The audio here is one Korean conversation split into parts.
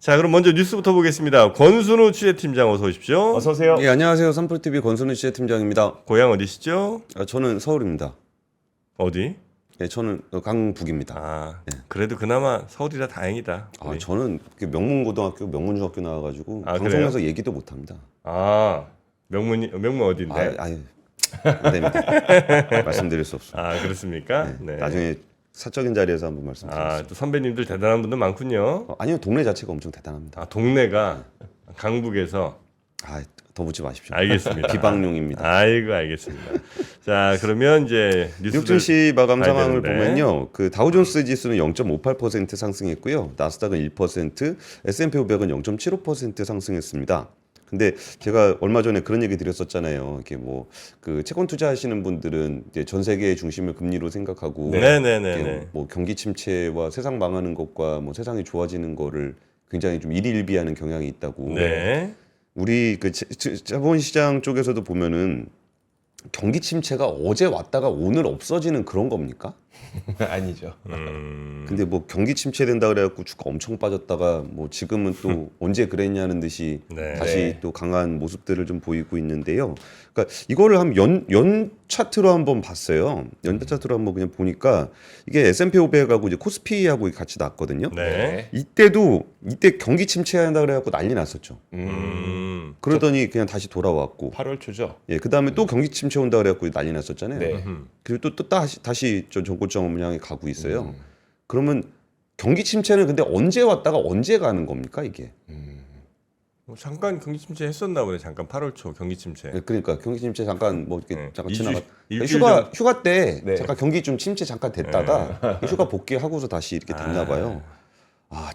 자, 그럼 먼저 뉴스부터 보겠습니다. 권순우 취재팀장 어서 오십시오. 어서 오세요. 예, 안녕하세요. 삼프로TV 권순우 취재팀장입니다. 고향 어디시죠? 저는 서울입니다. 어디? 예, 저는 강북입니다. 아, 그래도 그나마 서울이라 다행이다. 우리. 저는 명문고등학교, 명문중학교 나와가지고 아, 방송에서 얘기도 못합니다. 아, 명문 어디인데? 아유, 안 됩니다. 말씀드릴 수 없습니다. 아, 그렇습니까? 네. 나중에 사적인 자리에서 한번 말씀드리겠습니다. 아, 또 선배님들 대단한 분들 많군요. 아니요, 동네 자체가 엄청 대단합니다. 아, 동네가 강북에서. 더 묻지 마십시오. 알겠습니다. 비방용입니다. 아이고, 알겠습니다. 자, 그러면 이제 뉴스 뉴욕 증시 마감 봐야 상황을 되는데. 보면요, 그 다우존스 지수는 0.58% 상승했고요, 나스닥은 1%, S&P 500은 0.75% 상승했습니다. 근데 제가 얼마 전에 그런 얘기 드렸었잖아요. 이렇게 뭐 그 채권 투자하시는 분들은 이제 전 세계의 중심을 금리로 생각하고, 네네네. 뭐 경기 침체와 세상 망하는 것과 뭐 세상이 좋아지는 거를 굉장히 좀 일희일비하는 경향이 있다고. 네. 우리 그 자본시장 쪽에서도 보면은 경기 침체가 어제 왔다가 오늘 없어지는 그런 겁니까? 아니죠. 근데 뭐 경기 침체된다 그래갖고 주가 엄청 빠졌다가 뭐 지금은 또 언제 그랬냐는 듯이 네. 다시 또 강한 모습들을 좀 보이고 있는데요. 그러니까 이거를 연 차트로 한번 봤어요. 연 차트로 한번 그냥 보니까 이게 S&P 500하고 이제 코스피하고 같이 났거든요. 네. 이때 경기 침체한다 그래갖고 난리 났었죠. 그러더니 그냥 다시 돌아왔고, 8월 초죠. 예, 그 다음에 또 경기 침체 온다 그래갖고 난리 났었잖아요. 네. 그리고 또 다시 저 전고점을 향해 가고 있어요. 그러면 경기 침체는 근데 언제 왔다가 언제 가는 겁니까 이게? 뭐 잠깐 경기 침체 했었나 보네. 잠깐 8월 초 경기 침체. 예, 그러니까 경기 침체 잠깐 뭐 이렇게 잠깐 일주일- 지나가. 일주일 휴가 때 네. 잠깐 경기 좀 침체 잠깐 됐다가 휴가 복귀하고서 다시 이렇게 됐나 봐요.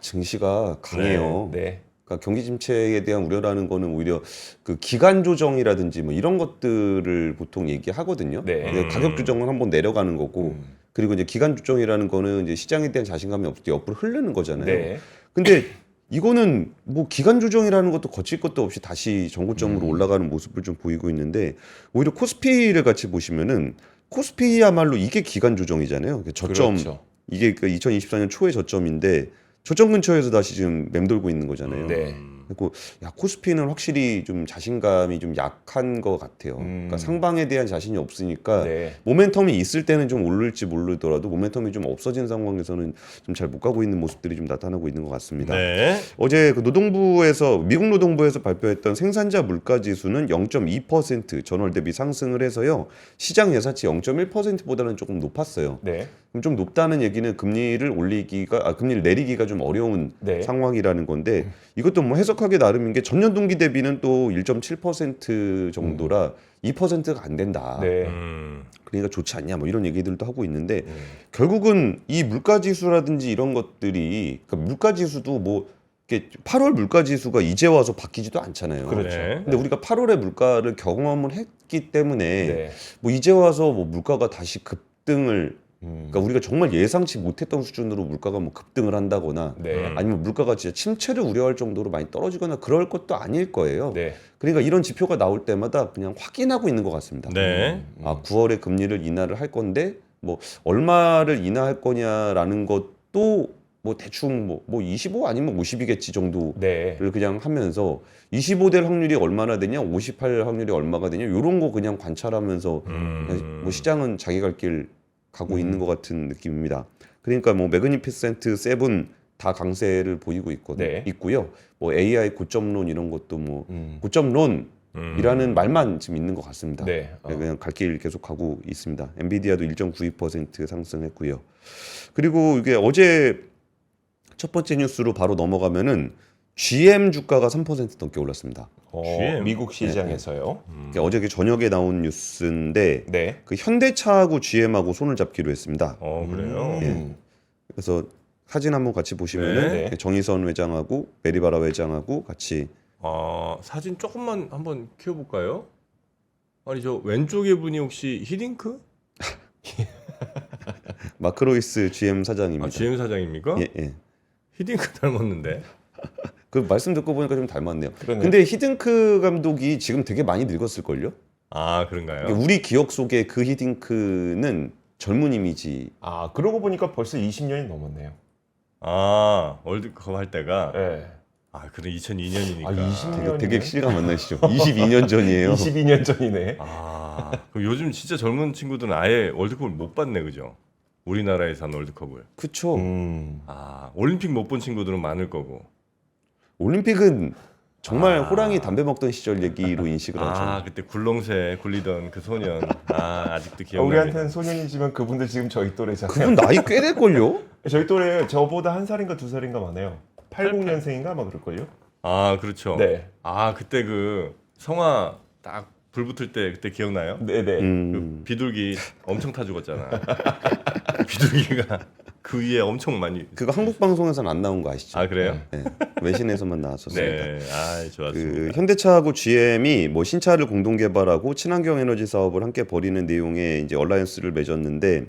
증시가 강해요. 네. 그러니까 경기 침체에 대한 우려라는 거는 오히려 그 기간 조정이라든지 뭐 이런 것들을 보통 얘기하거든요. 네. 이제 가격 조정은 한번 내려가는 거고, 그리고 이제 기간 조정이라는 거는 이제 시장에 대한 자신감이 없을 때 옆으로 흐르는 거잖아요. 네. 근데 이거는 뭐 기간 조정이라는 것도 거칠 것도 없이 다시 전고점으로 올라가는 모습을 좀 보이고 있는데, 오히려 코스피를 같이 보시면은 코스피야말로 이게 기간 조정이잖아요. 저점, 그렇죠. 이게 그 2024년 초의 저점인데 저점 근처에서 다시 지금 맴돌고 있는 거잖아요. 네. 그리고 코스피는 확실히 좀 자신감이 좀 약한 것 같아요. 그러니까 상방에 대한 자신이 없으니까 네. 모멘텀이 있을 때는 좀 오를지 모르더라도 모멘텀이 좀 없어진 상황에서는 좀 잘 못 가고 있는 모습들이 좀 나타나고 있는 것 같습니다. 네. 어제 그 미국 노동부에서 발표했던 생산자 물가 지수는 0.2% 전월 대비 상승을 해서요, 시장 예사치 0.1%보다는 조금 높았어요. 네. 그럼 좀 높다는 얘기는 금리를 내리기가 좀 어려운 네. 상황이라는 건데, 이것도 뭐 해석하기 나름인 게 전년 동기 대비는 또 1.7% 정도라 2%가 안 된다. 네. 그러니까 좋지 않냐 뭐 이런 얘기들도 하고 있는데, 결국은 이 물가 지수라든지 이런 것들이, 그러니까 물가 지수도 뭐 이렇게 8월 물가 지수가 이제 와서 바뀌지도 않잖아요. 그렇죠. 네. 근데 우리가 8월에 물가를 경험을 했기 때문에 네. 뭐 이제 와서 뭐 물가가 다시 급등을, 그러니까 우리가 정말 예상치 못했던 수준으로 물가가 뭐 급등을 한다거나, 네. 아니면 물가가 진짜 침체를 우려할 정도로 많이 떨어지거나 그럴 것도 아닐 거예요. 네. 그러니까 이런 지표가 나올 때마다 그냥 확인하고 있는 것 같습니다. 네. 9월에 금리를 인하를 할 건데 뭐 얼마를 인하할 거냐라는 것도 뭐 대충 뭐 25 아니면 50이겠지 정도를 네. 그냥 하면서 25될 확률이 얼마나 되냐, 58 확률이 얼마가 되냐, 이런 거 그냥 관찰하면서 뭐 시장은 자기 갈 길 가고 있는 것 같은 느낌입니다. 그러니까 뭐 매그니피센트 7 다 강세를 보이고 네. 있고요. 뭐 AI 고점론 이런 것도 뭐 고점론이라는 말만 지금 있는 것 같습니다. 네. 그냥 갈 길 계속 가고 있습니다. 엔비디아도 1.92% 상승했고요. 그리고 이게 어제 첫 번째 뉴스로 바로 넘어가면은 GM 주가가 3% 넘게 올랐습니다. GM? 미국 시장에서요. 그러니까 어제 저녁에 나온 뉴스인데, 네. 그 현대차하고 GM하고 손을 잡기로 했습니다. 그래요. 그래서 사진 한번 같이 보시면은 네. 정의선 회장하고 메리바라 회장하고 같이, 사진 조금만 한번 키워볼까요? 아니, 저 왼쪽에 분이 혹시 히딩크? 마크로이스 GM 사장입니다. GM 사장입니까? 예. 히딩크 닮았는데. 그 말씀 듣고 보니까 좀 닮았네요. 그러네요. 근데 히딩크 감독이 지금 되게 많이 늙었을걸요? 그런가요? 우리 기억 속에 그 히딩크는 젊은 이미지. 그러고 보니까 벌써 20년이 넘었네요. 월드컵 할 때가 네. 아, 그래 2002년이니까. 아, 20년 되게 실감 안 나시죠? 22년 전이에요. 22년 전이네. 아, 그럼 요즘 진짜 젊은 친구들은 아예 월드컵을 못 봤네, 그죠? 우리나라에서 한 월드컵을. 그쵸. 아, 올림픽 못 본 친구들은 많을 거고. 올림픽은 정말 호랑이 담배 먹던 시절 얘기로 인식을 하죠. 아, 그때 굴렁쇠 굴리던 그 소년. 아, 아직도 기억나요. 우리한테는 소년이지만 그분들 지금 저희 또래잖아요. 그분 나이 꽤 될걸요? 저희 또래 저보다 한 살인가 두 살인가 많아요. 80년생인가 아마 그럴걸요? 아, 그렇죠. 네. 아, 그때 그 성화 딱 불 붙을 때 그때 기억나요? 네네. 그 비둘기 엄청 타 죽었잖아. 비둘기가 그 위에 엄청 많이. 그거 한국 방송에서는 안 나온 거 아시죠? 아, 그래요? 네. 외신에서만 나왔었습니다. 네. 아, 좋았습니다. 그 현대차하고 GM이 뭐 신차를 공동 개발하고 친환경 에너지 사업을 함께 벌이는 내용의 이제 얼라이언스를 맺었는데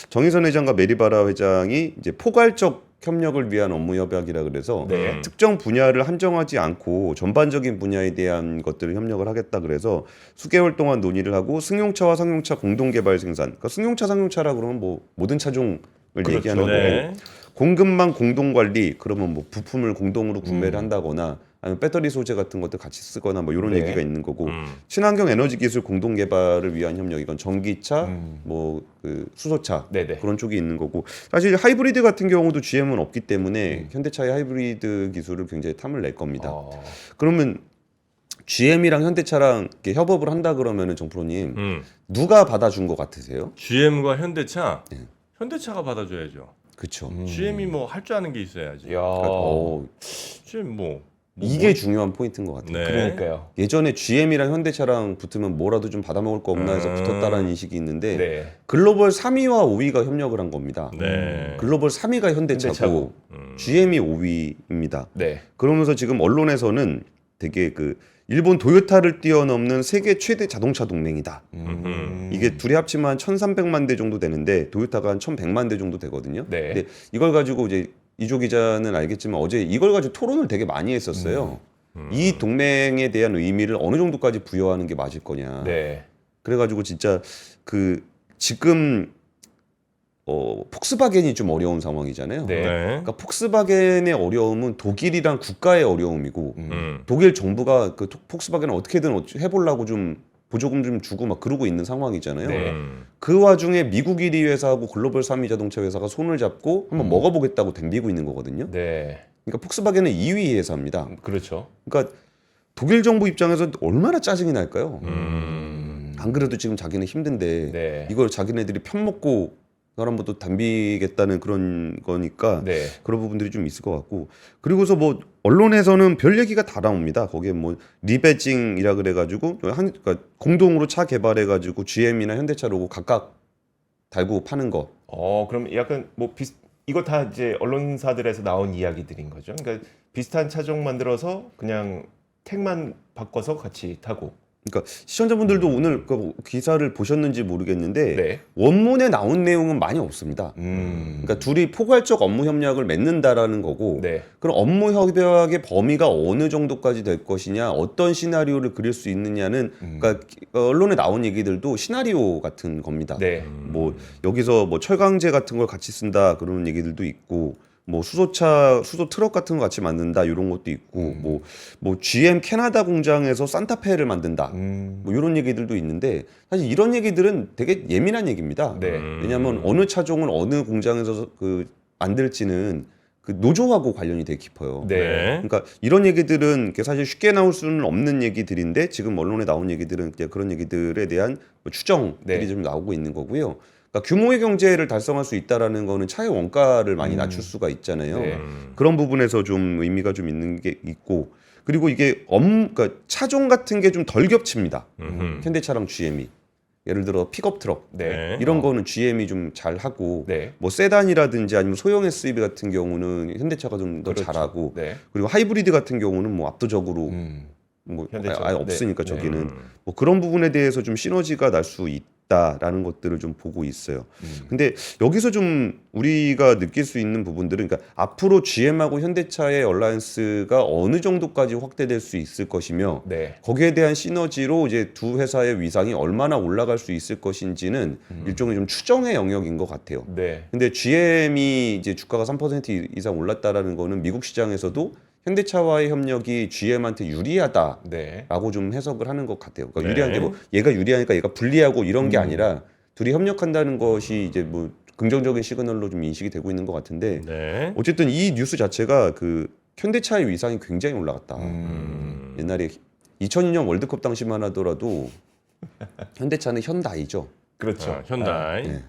정의선 회장과 메리바라 회장이 이제 포괄적 협력을 위한 업무 협약이라 그래서 네. 특정 분야를 한정하지 않고 전반적인 분야에 대한 것들을 협력을 하겠다 그래서 수개월 동안 논의를 하고 승용차와 상용차 공동 개발 생산. 그러니까 승용차 상용차라 그러면 뭐 모든 차종을 그렇죠. 얘기하는 거고 네. 공급망 공동 관리 그러면 뭐 부품을 공동으로 구매를 한다거나 아니면 배터리 소재 같은 것도 같이 쓰거나 뭐 이런 네. 얘기가 있는 거고 음. 친환경 에너지 기술 공동 개발을 위한 협력 이건 전기차 뭐 그 수소차 네네. 그런 쪽이 있는 거고 사실 하이브리드 같은 경우도 GM은 없기 때문에 현대차의 하이브리드 기술을 굉장히 탐을 낼 겁니다. 그러면 GM이랑 현대차랑 이렇게 협업을 한다 그러면은 정프로님 누가 받아준 것 같으세요? GM과 현대차. 네. 현대차가 받아줘야죠. 그렇죠. GM이 뭐 할 줄 아는 게 있어야지. 야. GM 뭐 이게 중요한 포인트인 것 같아요. 네. 그러니까요. 예전에 GM이랑 현대차랑 붙으면 뭐라도 좀 받아먹을 거 없나 해서 붙었다라는 인식이 있는데 네. 글로벌 3위와 5위가 협력을 한 겁니다. 네. 글로벌 3위가 현대차고 현대차고. GM이 5위입니다. 네. 그러면서 지금 언론에서는 되게 그 일본 도요타를 뛰어넘는 세계 최대 자동차 동맹이다. 이게 둘이 합치면 한 1,300만 대 정도 되는데 도요타가 한 1,100만 대 정도 되거든요. 네. 근데 이걸 가지고 이제 이조 기자는 알겠지만 어제 이걸 가지고 토론을 되게 많이 했었어요. 이 동맹에 대한 의미를 어느 정도까지 부여하는 게 맞을 거냐. 네. 그래가지고 진짜 그 지금 폭스바겐이 좀 어려운 상황이잖아요. 네. 네. 그러니까 폭스바겐의 어려움은 독일이랑 국가의 어려움이고 독일 정부가 그 폭스바겐을 어떻게든 해보려고 좀 보조금 좀 주고 막 그러고 있는 상황이잖아요. 네. 그 와중에 미국 1위 회사하고 글로벌 3위 자동차 회사가 손을 잡고 한번 먹어보겠다고 덤비고 있는 거거든요. 네. 그러니까 폭스바겐은 2위 회사입니다. 그렇죠. 그러니까 독일 정부 입장에서 얼마나 짜증이 날까요? 안 그래도 지금 자기는 힘든데 네. 이걸 자기네들이 편먹고 사람부터 덤비겠다는 그런 거니까 네. 그런 부분들이 좀 있을 것 같고 그리고서 뭐 언론에서는 별 얘기가 다 나옵니다. 거기에 뭐 리배징이라 그래가지고 그러니까 공동으로 차 개발해가지고 GM이나 현대차 로고 각각 달고 파는 거. 그럼 약간 뭐 이거 다 이제 언론사들에서 나온 이야기들인 거죠. 그러니까 비슷한 차종 만들어서 그냥 택만 바꿔서 같이 타고. 그러니까 시청자분들도 오늘 그 기사를 보셨는지 모르겠는데 네. 원문에 나온 내용은 많이 없습니다. 그러니까 둘이 포괄적 업무 협력을 맺는다라는 거고 네. 그럼 업무 협약의 범위가 어느 정도까지 될 것이냐 어떤 시나리오를 그릴 수 있느냐는 그러니까 언론에 나온 얘기들도 시나리오 같은 겁니다. 네. 뭐 여기서 뭐 철강제 같은 걸 같이 쓴다 그러는 얘기들도 있고 뭐 수소 트럭 같은 거 같이 만든다 이런 것도 있고 뭐 GM 캐나다 공장에서 산타페를 만든다 뭐 이런 얘기들도 있는데 사실 이런 얘기들은 되게 예민한 얘기입니다. 네. 왜냐하면 어느 차종을 어느 공장에서 그 만들지는 그 노조하고 관련이 되게 깊어요. 네. 그러니까 이런 얘기들은 사실 쉽게 나올 수는 없는 얘기들인데 지금 언론에 나온 얘기들은 그런 얘기들에 대한 뭐 추정들이 네. 좀 나오고 있는 거고요. 그러니까 규모의 경제를 달성할 수 있다라는 거는 차의 원가를 많이 낮출 수가 있잖아요. 네. 그런 부분에서 좀 의미가 좀 있는 게 있고 그리고 이게 그러니까 차종 같은 게 좀 덜 겹칩니다. 현대차랑 GM이 예를 들어 픽업 트럭 네. 이런 거는 GM이 좀 잘하고 네. 뭐 세단이라든지 아니면 소형 SUV 같은 경우는 현대차가 좀 더 그렇죠. 잘하고 네. 그리고 하이브리드 같은 경우는 뭐 압도적으로 뭐 현대차. 아예 네. 없으니까 네. 저기는 뭐 그런 부분에 대해서 좀 시너지가 날 수 있다라는 것들을 좀 보고 있어요. 근데 여기서 좀 우리가 느낄 수 있는 부분들은 그러니까 앞으로 GM하고 현대차의 얼라이언스가 어느 정도까지 확대될 수 있을 것이며 네. 거기에 대한 시너지로 이제 두 회사의 위상이 얼마나 올라갈 수 있을 것인지는 일종의 좀 추정의 영역인 것 같아요. 네. 근데 GM이 이제 주가가 3% 이상 올랐다라는 거는 미국 시장에서도 현대차와의 협력이 GM한테 유리하다라고 네. 좀 해석을 하는 것 같아요. 그러니까 네. 유리한 게 뭐 얘가 유리하니까 얘가 불리하고 이런 게 음. 아니라 둘이 협력한다는 것이 이제 뭐 긍정적인 시그널로 좀 인식이 되고 있는 것 같은데 네. 어쨌든 이 뉴스 자체가 그 현대차의 위상이 굉장히 올라갔다. 옛날에 2002년 월드컵 당시만 하더라도 현대차는 현다이죠. 그렇죠. 아, 현다이. 네.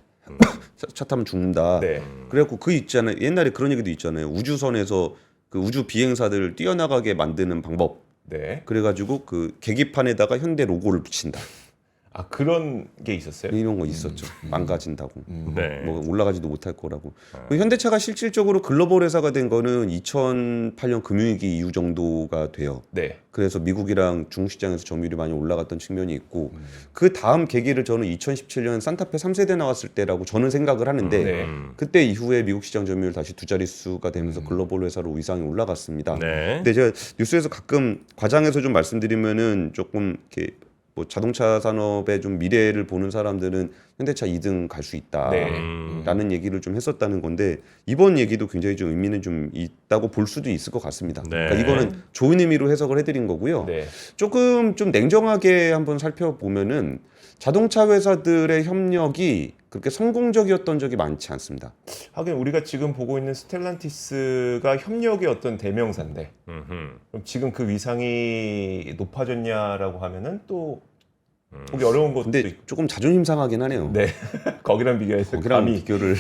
차 타면 죽는다. 네. 그래갖고 그 있잖아요. 옛날에 그런 얘기도 있잖아요. 우주선에서 그 우주 비행사들 뛰어나가게 만드는 방법. 네. 그래가지고 그 계기판에다가 현대 로고를 붙인다. 아 그런 게 있었어요? 이런 거 있었죠. 망가진다고. 네. 뭐 올라가지도 못할 거라고. 그 현대차가 실질적으로 글로벌 회사가 된 거는 2008년 금융위기 이후 정도가 돼요. 네. 그래서 미국이랑 중국 시장에서 점유율이 많이 올라갔던 측면이 있고 그 다음 계기를 저는 2017년 산타페 3세대 나왔을 때라고 저는 생각을 하는데 네. 그때 이후에 미국 시장 점유율 다시 두 자릿수가 되면서 글로벌 회사로 위상이 올라갔습니다. 네. 근데 제가 뉴스에서 가끔 과장해서 좀 말씀드리면은 조금 이렇게 뭐 자동차 산업의 좀 미래를 보는 사람들은 현대차 2등 갈 수 있다. 네. 라는 얘기를 좀 했었다는 건데 이번 얘기도 굉장히 좀 의미는 좀 있다고 볼 수도 있을 것 같습니다. 네. 그러니까 이거는 좋은 의미로 해석을 해드린 거고요. 네. 조금 좀 냉정하게 한번 살펴보면은 자동차 회사들의 협력이 그렇게 성공적이었던 적이 많지 않습니다. 하긴 우리가 지금 보고 있는 스텔란티스가 협력의 어떤 대명사인데 음흠. 그럼 지금 그 위상이 높아졌냐라고 하면은 또 보기 어려운 것도 근데 있고. 조금 자존심 상하긴 하네요. 네. 거기랑 비교해서 거기랑 감히. 비교를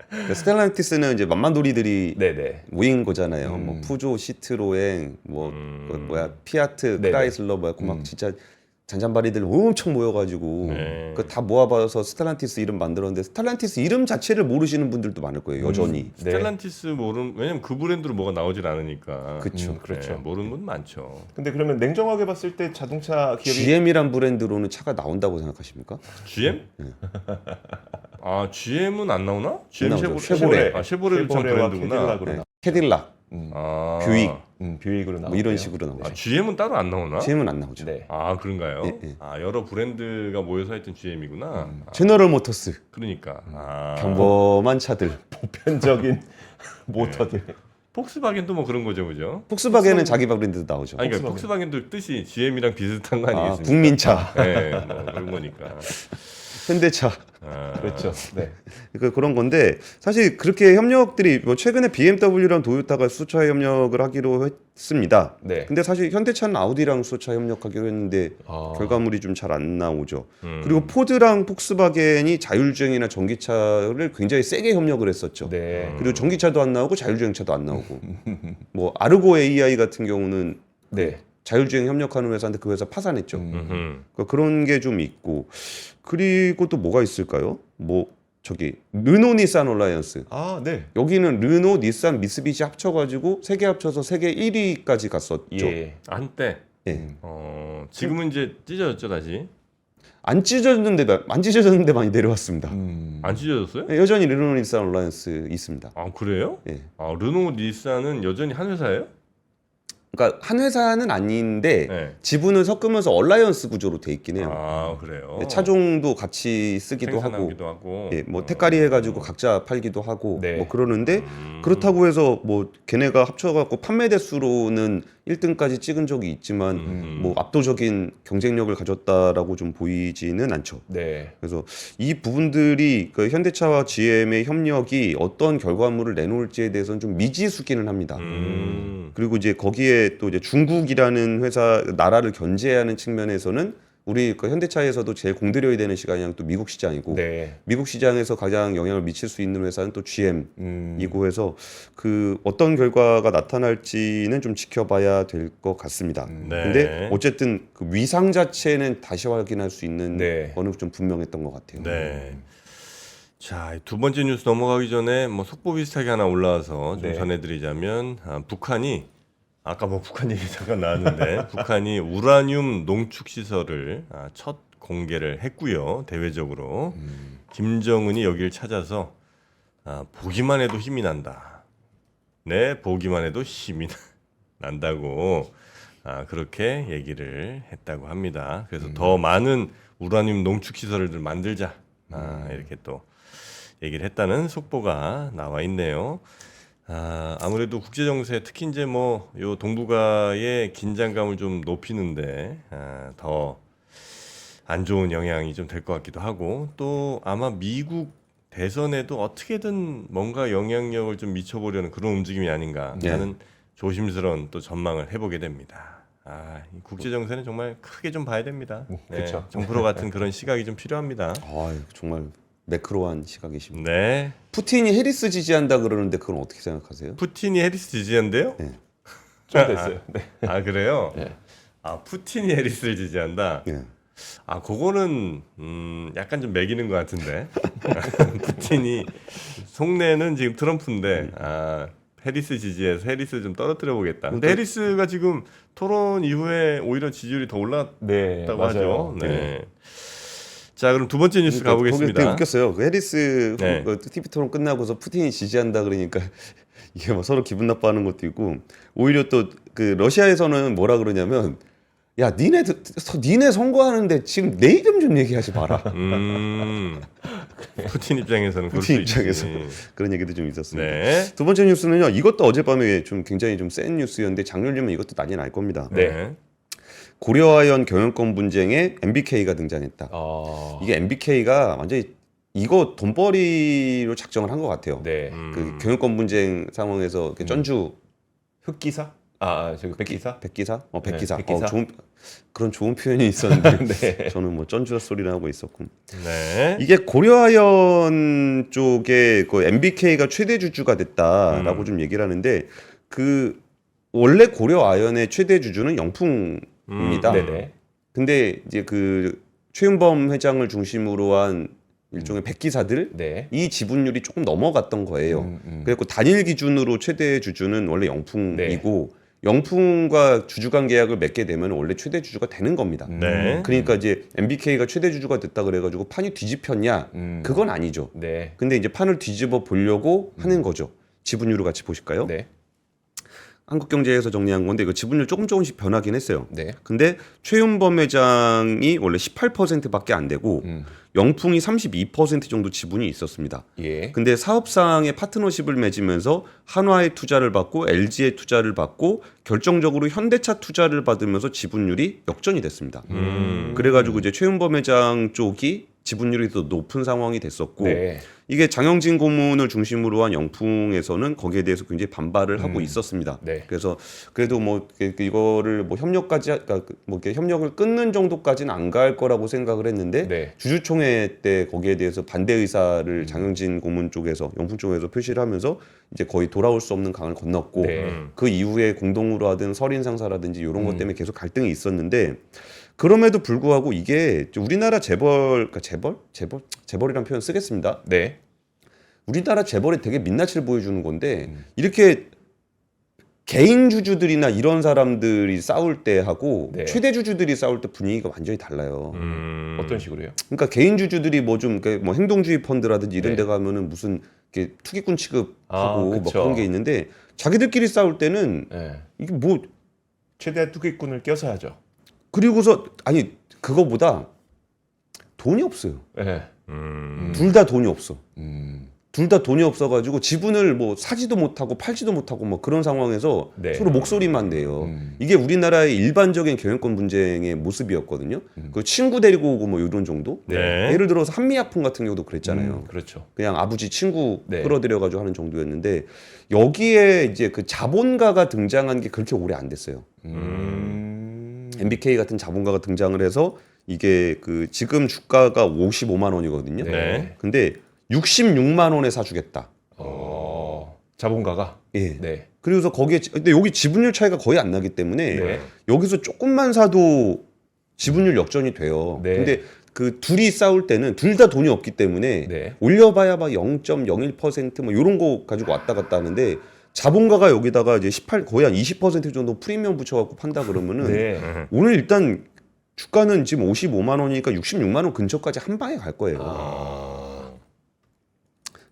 그러니까 스텔란티스는 이제 만만돌이들이 네네. 모인 거잖아요. 뭐 푸조, 시트로엥, 뭐 뭐야 피아트, 네네. 크라이슬러 뭐야, 막 진짜 잔잔바리들 엄청 모여가지고 네. 그 다 모아봐서 스텔란티스 이름 만들었는데 스텔란티스 이름 자체를 모르시는 분들도 많을 거예요. 여전히. 네. 스텔란티스 왜냐면 그 브랜드로 뭐가 나오질 않으니까. 그쵸. 그렇죠. 네, 모르는 분 많죠. 근데 그러면 냉정하게 봤을 때 자동차 기업이 GM이란 브랜드로는 차가 나온다고 생각하십니까? GM? 아 GM은 안 나오나? GM 나오죠. 쉐보레. 아 쉐보레도 참 쉐보레와 브랜드구나. 캐딜락으로 네. 캐딜락, 아, 뷰익 뷰익으로 나오고 뭐 이런 식으로 나오죠. 아, GM은 따로 안 나오나? GM은 안 나오죠. 네. 아 그런가요? 예, 예. 아 여러 브랜드가 모여서 했던 GM이구나. 아, 제너럴 모터스 그러니까. 아, 평범한 차들. 보편적인 모터들. 폭스바겐도 뭐 그런 거죠, 그죠? 폭스바겐은 자기 브랜드도 나오죠. 아니, 그러니까 폭스바겐도 뜻이 GM이랑 비슷한 거 아, 아니겠습니까? 국민차, 네, 뭐 그런 거니까. 현대차. 아, 그렇죠. 네. 그러니까 그런 건데 사실 그렇게 협력들이 뭐 최근에 BMW랑 도요타가 수소차 협력을 하기로 했습니다. 네. 근데 사실 현대차는 아우디랑 수소차 협력하기로 했는데 아. 결과물이 좀 잘 안 나오죠. 그리고 포드랑 폭스바겐이 자율주행이나 전기차를 굉장히 세게 협력을 했었죠. 네. 그리고 전기차도 안 나오고 자율주행차도 안 나오고 뭐 아르고 AI 같은 경우는 네. 자율주행 협력하는 회사인데 그 회사 파산했죠. 음흠. 그러니까 그런 게 좀 있고 그리고 또 뭐가 있을까요? 뭐 저기 르노 니산 얼라이언스 아, 네. 여기는 르노, 니산, 미쓰비시 합쳐가지고 세 개 합쳐서 세계 1위까지 갔었죠. 예. 한때. 예. 지금은 이제 찢어졌죠 다시. 안 찢어졌는데 많이 내려왔습니다. 안 찢어졌어요? 예, 여전히 르노, 니산 얼라이언스 있습니다. 아 그래요? 예. 아 르노 닛산은 여전히 한 회사예요? 그러니까 한 회사는 아닌데 네. 지분을 섞으면서 얼라이언스 구조로 돼 있긴 해요. 아 그래요. 예, 차종도 같이 쓰기도 하고, 생산하기도 하고. 예, 뭐 택가리 해가지고 각자 팔기도 하고, 네. 뭐 그러는데 그렇다고 해서 뭐 걔네가 합쳐갖고 판매 대수로는 1등까지 찍은 적이 있지만 뭐 압도적인 경쟁력을 가졌다라고 좀 보이지는 않죠. 네. 그래서 이 부분들이 그 현대차와 GM의 협력이 어떤 결과물을 내놓을지에 대해서는 좀 미지수기는 합니다. 그리고 이제 거기에 또 이제 중국이라는 회사 나라를 견제하는 측면에서는 우리 그 현대차에서도 제일 공들여야 되는 시장이 또 미국 시장이고 네. 미국 시장에서 가장 영향을 미칠 수 있는 회사는 또 GM이고 해서 그 어떤 결과가 나타날지는 좀 지켜봐야 될 것 같습니다. 네. 근데 어쨌든 그 위상 자체는 다시 확인할 수 있는 네. 거는 좀 분명했던 것 같아요. 네. 자, 두 번째 뉴스 넘어가기 전에 뭐 속보 비슷하게 하나 올라와서 좀 네. 전해드리자면 북한이 아까 뭐 북한 얘기 잠깐 나왔는데 북한이 우라늄 농축 시설을 첫 공개를 했고요. 대외적으로 김정은이 여기를 찾아서 보기만 해도 힘이 난다. 네, 보기만 해도 힘이 난다고 그렇게 얘기를 했다고 합니다. 그래서 더 많은 우라늄 농축 시설을 만들자 이렇게 또 얘기를 했다는 속보가 나와 있네요. 아무래도 국제 정세 특히 이제 뭐 요 동북아의 긴장감을 좀 높이는데 더 안 좋은 영향이 좀 될 것 같기도 하고 또 아마 미국 대선에도 어떻게든 뭔가 영향력을 좀 미쳐보려는 그런 움직임이 아닌가 네. 하는 조심스러운 또 전망을 해보게 됩니다. 이 국제 정세는 정말 크게 좀 봐야 됩니다. 그쵸. 정프로 같은 그런 시각이 좀 필요합니다. 정말 매크로한 시각이십니다. 네, 푸틴이 해리스 지지한다 그러는데 그건 어떻게 생각하세요? 푸틴이 해리스 지지한대요? 네. 좀 됐어요. 네. 그래요? 네. 푸틴이 해리스를 지지한다. 예. 그거는 약간 좀 매기는 것 같은데. 푸틴이 속내는 지금 트럼프인데 해리스 지지해서 해리스 좀 떨어뜨려 보겠다. 근데 해리스가 지금 토론 이후에 오히려 지지율이 더 올랐다고 네, 맞아요. 하죠. 네. 자, 그럼 두 번째 뉴스 그러니까 가보겠습니다. 거기 되게 웃겼어요. 그 해리스 네. TV 토론 끝나고서 푸틴이 지지한다 그러니까 이게 뭐 서로 기분 나빠하는 것도 있고 오히려 또 그 러시아에서는 뭐라 그러냐면 야 니네 선거하는데 지금 내 이름 좀 얘기하지 마라. 푸틴 입장에서는 그럴 푸틴 수 입장에서 있지. 그런 얘기도 좀 있었습니다. 네. 두 번째 뉴스는요. 이것도 어젯밤에 좀 굉장히 좀 센 뉴스였는데 장렬리면 이것도 난리 날 겁니다. 네. 고려아연 경영권 분쟁에 MBK가 등장했다. 이게 MBK가 완전히 이거 돈벌이로 작정을 한 것 같아요. 네. 그 경영권 분쟁 상황에서 그 전주 흑기사? 저기 백기사? 백기사? 백기사. 네, 백기사. 그런 좋은 표현이 있었는데 네. 저는 뭐 전주 소리를 하고 있었고 네. 이게 고려아연 쪽에 그 MBK가 최대 주주가 됐다라고 좀 얘기를 하는데 그 원래 고려아연의 최대 주주는 영풍입니다. 네네. 근데 이제 그 최윤범 회장을 중심으로 한 일종의 백기사들 네. 이 지분율이 조금 넘어갔던 거예요. 그래서 단일 기준으로 최대 주주는 원래 영풍이고 영풍과 주주간 계약을 맺게 되면 원래 최대 주주가 되는 겁니다. 네. 그러니까 이제 MBK가 최대 주주가 됐다 그래가지고 판이 뒤집혔냐? 그건 아니죠. 네. 근데 이제 판을 뒤집어 보려고 하는 거죠. 지분율을 같이 보실까요? 네. 한국경제에서 정리한 건데 이거 지분율 조금씩 변하긴 했어요. 네. 근데 최윤범 회장이 원래 18%밖에 안 되고 영풍이 32% 정도 지분이 있었습니다. 예. 근데 사업상의 파트너십을 맺으면서 한화의 투자를 받고 LG의 투자를 받고 결정적으로 현대차 투자를 받으면서 지분율이 역전이 됐습니다. 그래가지고 이제 최윤범 회장 쪽이 지분율이 더 높은 상황이 됐었고 네. 이게 장영진 고문을 중심으로 한 영풍에서는 거기에 대해서 굉장히 반발을 하고 있었습니다. 네. 그래서 그래도 뭐 이거를 뭐 협력까지 그러니까 뭐 이렇게 협력을 끊는 정도까지는 안 갈 거라고 생각을 했는데 네. 주주총회 때 거기에 대해서 반대 의사를 장영진 고문 쪽에서 영풍 쪽에서 표시를 하면서 이제 거의 돌아올 수 없는 강을 건넜고 네. 그 이후에 공동으로 하든 설인상사라든지 이런 것 때문에 계속 갈등이 있었는데 그럼에도 불구하고 이게 우리나라 그러니까 재벌이란 표현 쓰겠습니다. 네. 우리나라 재벌이 되게 민낯을 보여주는 건데 이렇게 개인 주주들이나 이런 사람들이 싸울 때 하고 네. 최대 주주들이 싸울 때 분위기가 완전히 달라요. 어떤 식으로요? 그러니까 개인 주주들이 뭐 좀 뭐 행동주의 펀드라든지 이런 네. 데 가면은 무슨 이렇게 투기꾼 취급하고 뭐 그쵸. 그런 게 있는데 자기들끼리 싸울 때는 네. 이게 뭐 최대한 투기꾼을 껴서 하죠. 그리고서 아니 그거보다 돈이 없어요. 네. 둘 다 돈이 없어. 음. 둘 다 돈이 없어가지고 지분을 뭐 사지도 못하고 팔지도 못하고 뭐 그런 상황에서 네. 서로 목소리만 내요. 이게 우리나라의 일반적인 경영권 분쟁의 모습이었거든요. 그 친구 데리고 오고 뭐 이런 정도. 네. 예를 들어서 한미약품 같은 경우도 그랬잖아요. 그렇죠. 그냥 아버지 친구 네. 끌어들여가지고 하는 정도였는데 여기에 이제 그 자본가가 등장한 게 그렇게 오래 안 됐어요. MBK 같은 자본가가 등장을 해서 이게 그 지금 주가가 55만 원이거든요. 네. 근데 66만 원에 사주겠다. 자본가가. 예. 네. 그래서 거기에 근데 여기 지분율 차이가 거의 안 나기 때문에 네. 여기서 조금만 사도 지분율 역전이 돼요. 네. 근데 그 둘이 싸울 때는 둘 다 돈이 없기 때문에 네. 올려봐야 막 0.01%뭐 이런 거 가지고 왔다 갔다 하는데 자본가가 여기다가 이제 18 거의 한 20% 정도 프리미엄 붙여갖고 판다 그러면은 네. 오늘 일단 주가는 지금 55만 원이니까 66만 원 근처까지 한 방에 갈 거예요.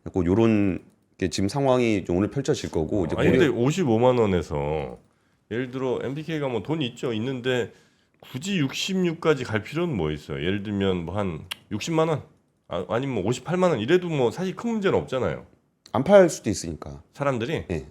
그리고 요런 게 지금 상황이 이제 오늘 펼쳐질 거고 이제 아니 근데 55만 원에서 예를 들어 MBK가 뭐 돈이 있는데 굳이 66까지 갈 필요는 뭐 있어요? 예를 들면 뭐 한 60만 원 아니면 뭐 58만 원 이래도 뭐 사실 큰 문제는 없잖아요. 안 팔 수도 있으니까. 사람들이 예.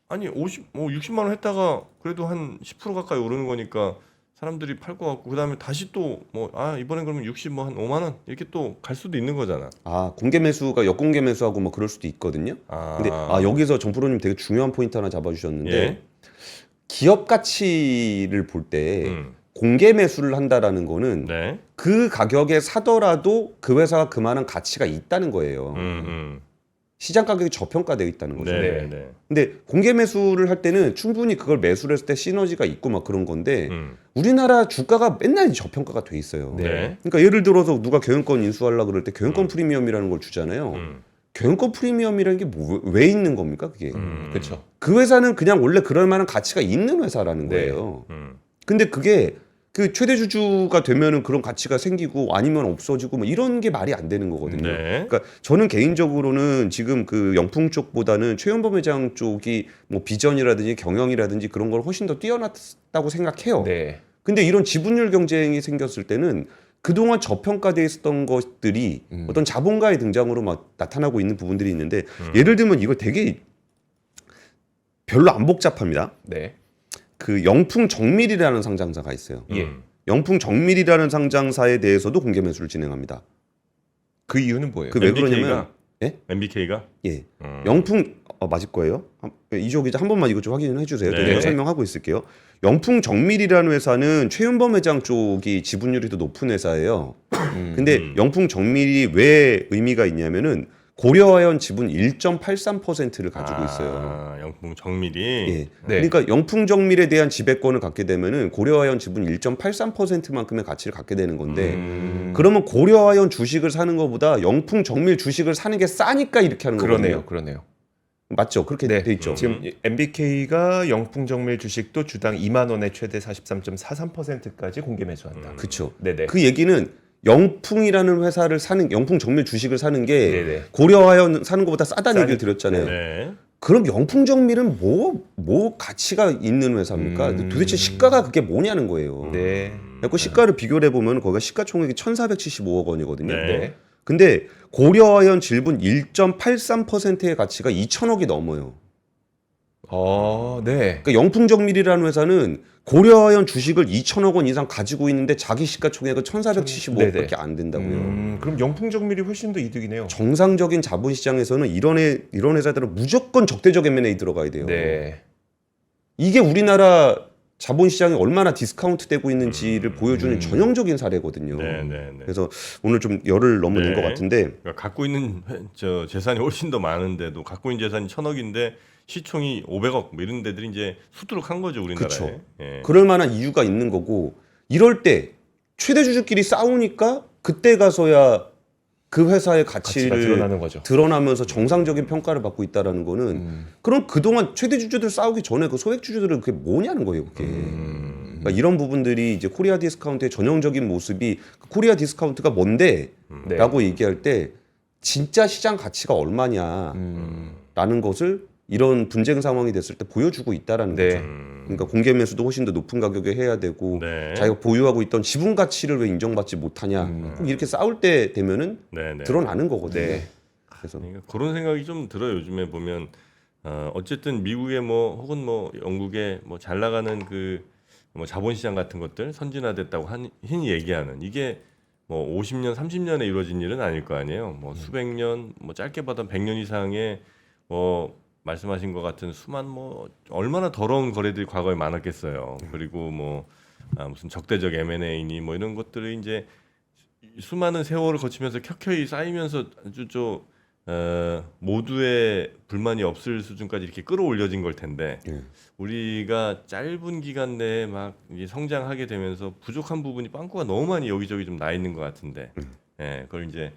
아니 60만 원 했다가 그래도 한 10% 가까이 오르는 거니까 사람들이 팔 것 같고 그다음에 다시 또 뭐 이번엔 그러면 60 뭐 한 5만 원 이렇게 또 갈 수도 있는 거잖아. 아 공개 매수가 역공개 매수하고 뭐 그럴 수도 있거든요. 근데 여기서 정프로님 되게 중요한 포인트 하나 잡아주셨는데 예. 기업 가치를 볼 때 음. 공개 매수를 한다라는 거는 네. 그 가격에 사더라도 그 회사가 그만한 가치가 있다는 거예요. 시장 가격이 저평가되어 있다는 거죠. 네. 네. 근데 공개 매수를 할 때는 충분히 그걸 매수를 했을 때 시너지가 있고 막 그런 건데 우리나라 주가가 맨날 저평가가 돼 있어요. 네. 그러니까 예를 들어서 누가 경영권 인수하려고 그럴 때 경영권 프리미엄이라는 걸 주잖아요. 경영권 프리미엄이라는 게 왜 있는 겁니까 그게? 그렇죠. 그 회사는 그냥 원래 그럴 만한 가치가 있는 회사라는 네. 거예요. 근데 그게 그 최대 주주가 되면은 그런 가치가 생기고 아니면 없어지고 뭐 이런 게 말이 안 되는 거거든요. 네. 그러니까 저는 개인적으로는 지금 그 영풍 쪽보다는 최연범 회장 쪽이 뭐 비전이라든지 경영이라든지 그런 걸 훨씬 더 뛰어났다고 생각해요. 네. 근데 이런 지분율 경쟁이 생겼을 때는 그동안 저평가돼 있었던 것들이 어떤 자본가의 등장으로 막 나타나고 있는 부분들이 있는데 예를 들면 이거 되게 별로 안 복잡합니다. 네. 그 영풍 정밀이라는 상장사가 있어요. 예. 영풍 정밀이라는 상장사에 대해서도 공개 매수를 진행합니다. 그 이유는 뭐예요? 그 왜 그러냐면 MBK가 예. 영풍 맞을 거예요. 이조 기자 한 번만 이것 좀 확인해 주세요. 네. 제가 설명하고 있을게요. 영풍 정밀이라는 회사는 최윤범 회장 쪽이 지분율이 더 높은 회사예요. 근데 영풍 정밀이 왜 의미가 있냐면은 고려아연 지분 1.83%를 가지고 있어요. 영풍 정밀이. 예. 네. 그러니까 영풍 정밀에 대한 지배권을 갖게 되면은 고려아연 지분 1.83%만큼의 가치를 갖게 되는 건데 그러면 고려아연 주식을 사는 것보다 영풍 정밀 주식을 사는 게 싸니까 이렇게 하는 거거든요. 그러네요. 맞죠? 그렇게 네. 돼 있죠. 지금 MBK가 영풍정밀 주식도 주당 2만 원에 최대 43.43%까지 공개 매수한다. 그렇죠. 네네. 그 얘기는 영풍이라는 회사를 사는 영풍 정밀 주식을 사는 게 네네. 고려아연 사는 것보다 싸다는 얘기를 드렸잖아요. 네. 그럼 영풍 정밀은 뭐 가치가 있는 회사입니까? 도대체 시가가 그게 뭐냐는 거예요. 네. 그 시가를 비교를 해보면 거기가 시가총액이 1,475억 원이거든요. 네. 근데 고려아연 지분 1.83%의 가치가 2천억이 넘어요. 네. 그러니까 영풍정밀이라는 회사는 고려아연 주식을 2천억 원 이상 가지고 있는데 자기 시가총액은 1,475억밖에 안 된다고요. 그럼 영풍정밀이 훨씬 더 이득이네요. 정상적인 자본시장에서는 이런 회사들은 무조건 적대적 M&A 들어가야 돼요. 네. 이게 우리나라 자본시장이 얼마나 디스카운트되고 있는지를 보여주는 전형적인 사례거든요. 네. 그래서 오늘 좀 열을 너무 낸 것 같은데 그러니까 갖고 있는 재산이 훨씬 더 많은데도 갖고 있는 재산이 1,000억인데 시총이 500억 뭐 이런 데들이 이제 수두룩한 거죠 우리나라에. 그쵸. 예. 그럴 만한 이유가 있는 거고 이럴 때 최대 주주끼리 싸우니까 그때 가서야 그 회사의 가치가 가치를 드러나는 거죠. 드러나면서 정상적인 평가를 받고 있다라는 거는 그럼 그동안 최대 주주들 싸우기 전에 그 소액 주주들은 그게 뭐냐는 거예요, 그게. 그러니까 이런 부분들이 이제 코리아 디스카운트의 전형적인 모습이 코리아 디스카운트가 뭔데? 네. 라고 얘기할 때 진짜 시장 가치가 얼마냐라는 것을 이런 분쟁 상황이 됐을 때 보여주고 있다라는 네. 거죠. 그러니까 공개 매수도 훨씬 더 높은 가격에 해야 되고 네. 자기가 보유하고 있던 지분 가치를 왜 인정받지 못하냐. 꼭 이렇게 싸울 때 되면은 네. 드러나는 거거든요. 네. 그래서 그러니까 그런 생각이 좀 들어요. 요즘에 보면 어쨌든 미국의 뭐 혹은 뭐 영국의 뭐 잘 나가는 그 뭐 자본시장 같은 것들 선진화됐다고 흔히 얘기하는 이게 뭐 50년, 30년에 이루어진 일은 아닐 거 아니에요. 뭐 수백 년, 뭐 짧게 봐도 100년 이상의 뭐 말씀하신 것 같은 수만 뭐 얼마나 더러운 거래들이 과거에 많았겠어요. 그리고 뭐 무슨 적대적 M&A니 뭐 이런 것들이 이제 수많은 세월을 거치면서 켜켜이 쌓이면서 아주 모두의 불만이 없을 수준까지 이렇게 끌어올려진 걸 텐데 우리가 짧은 기간 내에 막 이제 성장하게 되면서 부족한 부분이 빵꾸가 너무 많이 여기저기 좀 나 있는 것 같은데 그걸 이제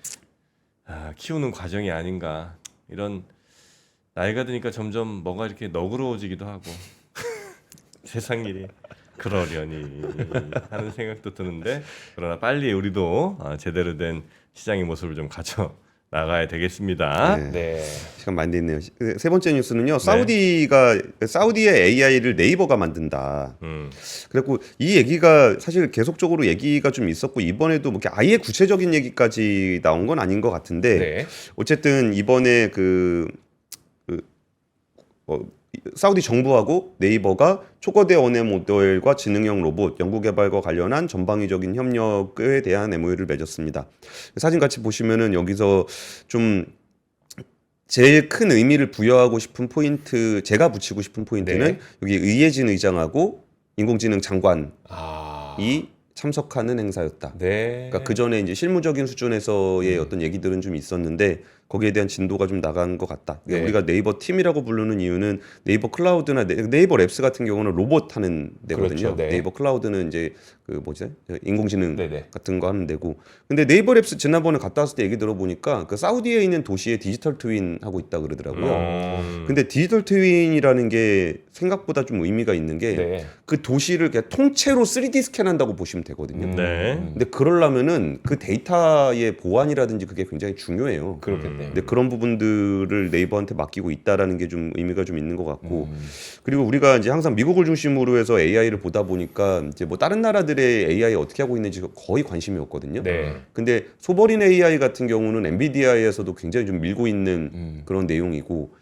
키우는 과정이 아닌가 이런 나이가 드니까 점점 뭐가 이렇게 너그러워지기도 하고 세상 일이 그러려니 하는 생각도 드는데 그러나 빨리 우리도 제대로 된 시장의 모습을 좀 가져 나가야 되겠습니다. 네. 네. 시간 많이 됐네요. 세 번째 뉴스는요. 사우디의 AI를 네이버가 만든다. 그래갖고 이 얘기가 사실 계속적으로 얘기가 좀 있었고 이번에도 뭐 이렇게 아예 구체적인 얘기까지 나온 건 아닌 것 같은데 네. 어쨌든 이번에 사우디 정부하고 네이버가 초거대 언어 모델과 지능형 로봇 연구 개발과 관련한 전방위적인 협력에 대한 MOU를 맺었습니다. 사진 같이 보시면은 여기서 좀 제일 큰 의미를 부여하고 싶은 포인트, 제가 붙이고 싶은 포인트는 네. 여기 의예진 의장하고 인공지능 장관이 아. 참석하는 행사였다. 네. 그러니까 그 전에 이제 실무적인 수준에서의 어떤 얘기들은 좀 있었는데 거기에 대한 진도가 좀 나간 것 같다. 그러니까 네. 우리가 네이버 팀이라고 부르는 이유는 네이버 클라우드나 네이버 랩스 같은 경우는 로봇 하는 데거든요. 그렇죠. 네. 네이버 클라우드는 이제 인공지능 네네. 같은 거 하는 데고. 근데 네이버 랩스 지난번에 갔다 왔을 때 얘기 들어보니까 그 사우디에 있는 도시에 디지털 트윈 하고 있다 그러더라고요. 근데 디지털 트윈이라는 게 생각보다 좀 의미가 있는 게 네. 그 도시를 그냥 통째로 3D 스캔한다고 보시면 되거든요. 네. 근데 그러려면은 그 데이터의 보안이라든지 그게 굉장히 중요해요. 그렇겠네요. 근데 그런 부분들을 네이버한테 맡기고 있다라는 게 좀 의미가 좀 있는 것 같고 음. 그리고 우리가 이제 항상 미국을 중심으로 해서 AI를 보다 보니까 이제 뭐 다른 나라들의 AI 어떻게 하고 있는지 거의 관심이 없거든요. 네. 근데 소버린 AI 같은 경우는 엔비디아에서도 굉장히 좀 밀고 있는 음. 그런 내용이고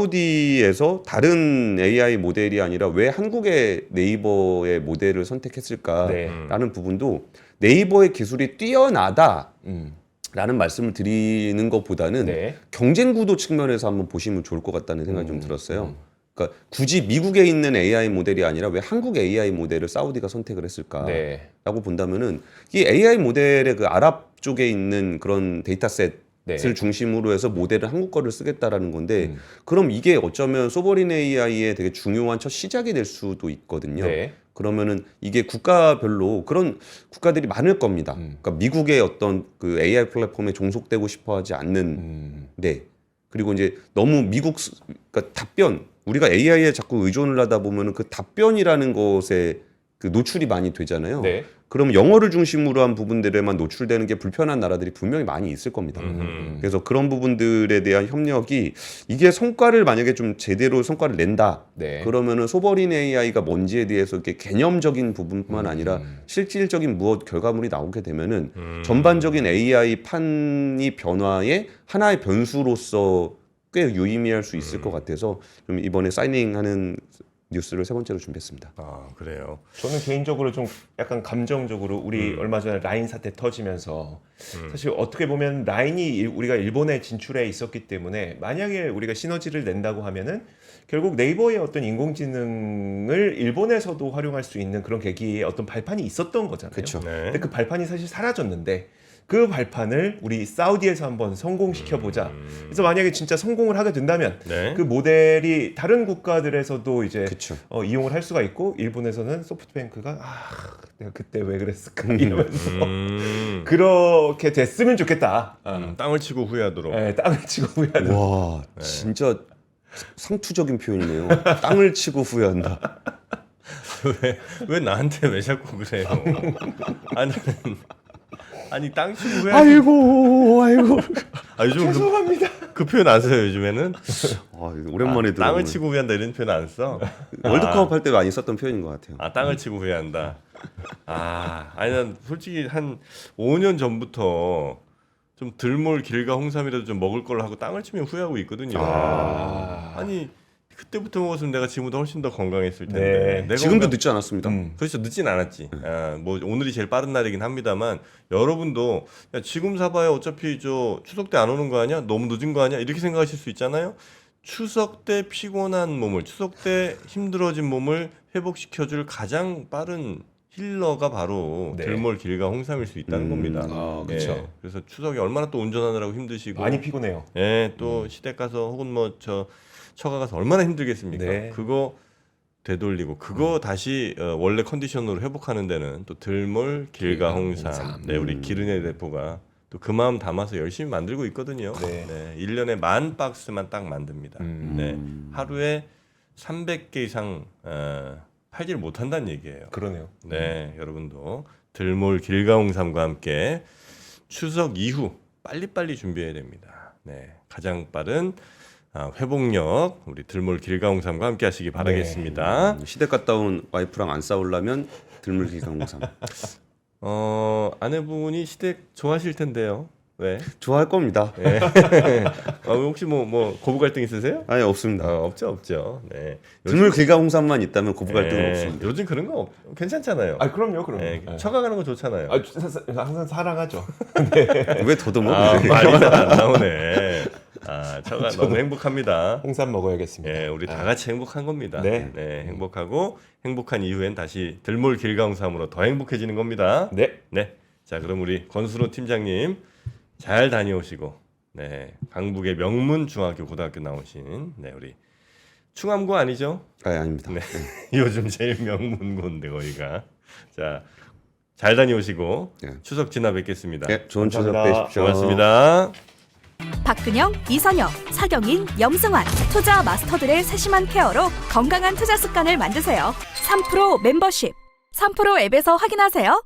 사우디에서 다른 AI 모델이 아니라 왜 한국의 네이버의 모델을 선택했을까라는 네. 부분도 네이버의 기술이 뛰어나다. 음. 라는 말씀을 드리는 것보다는 네. 경쟁 구도 측면에서 한번 보시면 좋을 것 같다는 생각이 좀 들었어요. 그러니까 굳이 미국에 있는 AI 모델이 아니라 왜 한국 AI 모델을 사우디가 선택을 했을까라고 네. 본다면은 이 AI 모델의 그 아랍 쪽에 있는 그런 데이터셋을 네. 중심으로 해서 모델을 한국 거를 쓰겠다라는 건데 그럼 이게 어쩌면 소버린 AI의 되게 중요한 첫 시작이 될 수도 있거든요. 네. 그러면은 이게 국가별로 그런 국가들이 많을 겁니다. 그러니까 미국의 어떤 그 AI 플랫폼에 종속되고 싶어하지 않는 네. 그리고 이제 너무 그러니까 답변 우리가 AI에 자꾸 의존을 하다 보면은 그 답변이라는 것에 그 노출이 많이 되잖아요. 네. 그럼 영어를 중심으로 한 부분들에만 노출되는 게 불편한 나라들이 분명히 많이 있을 겁니다. 그래서 그런 부분들에 대한 협력이 이게 성과를 만약에 좀 제대로 성과를 낸다. 네. 그러면은 소버린 AI가 뭔지에 대해서 이렇게 개념적인 부분뿐만 아니라 실질적인 무엇 결과물이 나오게 되면은 전반적인 AI 판이 변화의 하나의 변수로서 꽤 유의미할 수 있을 것 같아서 좀 이번에 사이닝하는 뉴스를 세 번째로 준비했습니다. 아 그래요. 저는 개인적으로 좀 약간 감정적으로 우리 얼마 전에 라인 사태 터지면서 사실 어떻게 보면 라인이 우리가 일본에 진출해 있었기 때문에 만약에 우리가 시너지를 낸다고 하면은 결국 네이버의 어떤 인공지능을 일본에서도 활용할 수 있는 그런 계기의 어떤 발판이 있었던 거잖아요. 그쵸. 네. 근데 그 발판이 사실 사라졌는데 그 발판을 우리 사우디에서 한번 성공시켜 보자. 그래서 만약에 진짜 성공을 하게 된다면 네. 그 모델이 다른 국가들에서도 이제 그쵸. 이용을 할 수가 있고 일본에서는 소프트뱅크가 내가 그때 왜 그랬을까 이러면서 그렇게 됐으면 좋겠다. 땅을 치고 후회하도록. 네, 땅을 치고 후회하는. 와, 진짜 상투적인 표현이네요. 땅을 치고 후회한다. 왜 나한테 왜 자꾸 그래요? 아니 땅 치고 후회. 아이고. 요즘 죄송합니다. 그 표현 안 써요 요즘에는. 오랜만에 들어. 땅을 치고 후회한다 이런 표현 안 써. 월드컵 할 때 많이 썼던 표현인 것 같아요. 땅을 치고 후회한다. 아니 난 솔직히 한 5년 전부터 좀 들몰 길가 홍삼이라도 좀 먹을 걸 하고 땅을 치면 후회하고 있거든요. 아니 그때부터 먹었으면 내가 지금보다 훨씬 더 건강했을 텐데. 네. 내가 지금도 건강- 늦지 않았습니다. 그렇죠. 늦진 않았지. 뭐 오늘이 제일 빠른 날이긴 합니다만 여러분도 야, 지금 사봐야 어차피 저 추석 때 안 오는 거 아니야? 너무 늦은 거 아니야? 이렇게 생각하실 수 있잖아요. 추석 때 피곤한 몸을, 추석 때 힘들어진 몸을 회복시켜줄 가장 빠른 힐러가 바로 네. 들몰 길가 홍삼일 수 있다는 겁니다. 그쵸. 예, 그래서 추석에 얼마나 또 운전하느라고 힘드시고, 많이 피곤해요. 예, 또 시댁 가서 혹은 뭐 저 처가 가서 얼마나 힘들겠습니까? 네. 그거 되돌리고 그거 다시 원래 컨디션으로 회복하는 데는 또 들몰 길가 홍삼. 홍삼. 네, 우리 기른의 대표가 또 그 마음 담아서 열심히 만들고 있거든요. 네. 1년에 10,000박스만 딱 만듭니다. 네, 하루에 300개 이상 팔질 못한다는 얘기예요. 그러네요. 네, 여러분도 들몰 길가 홍삼과 함께 추석 이후 빨리빨리 준비해야 됩니다. 네, 가장 빠른 회복력 우리 들몰 길가홍삼과 함께 하시기 바라겠습니다. 시댁 갔다 온 와이프랑 안 싸우려면 들물기강홍삼. 아내분이 시댁 좋아하실 텐데요. 왜? 좋아할 겁니다. 네. 혹시 뭐 고부 갈등 있으세요? 아니 없습니다. 없죠. 네. 들물기강홍삼만 있다면 고부 갈등은 네, 없습니다. 요즘 그런 거 괜찮잖아요. 그럼요. 네, 네. 처가가는 거 좋잖아요. 항상 사랑하죠. 왜 더듬어? 말이 잘 안 나오네. 처가 너무 행복합니다. 홍삼 먹어야겠습니다. 네, 우리 다 같이 행복한 겁니다. 네. 행복하고 행복한 이후엔 다시 들몰 길가홍삼으로 더 행복해지는 겁니다. 네. 자, 그럼 우리 권순호 팀장님 잘 다녀오시고, 강북의 명문 중학교 고등학교 나오신 우리 충암고 아니죠? 아닙니다. 네. 요즘 제일 명문고인데 거기가. 자, 잘 다녀오시고 네. 추석 지나 뵙겠습니다. 네, 좋은 추석 감사합니다. 되십시오. 고맙습니다. 박근영, 이선영, 서경인, 염승환 투자 마스터들의 세심한 케어로 건강한 투자 습관을 만드세요. 3프로 멤버십 3프로 앱에서 확인하세요.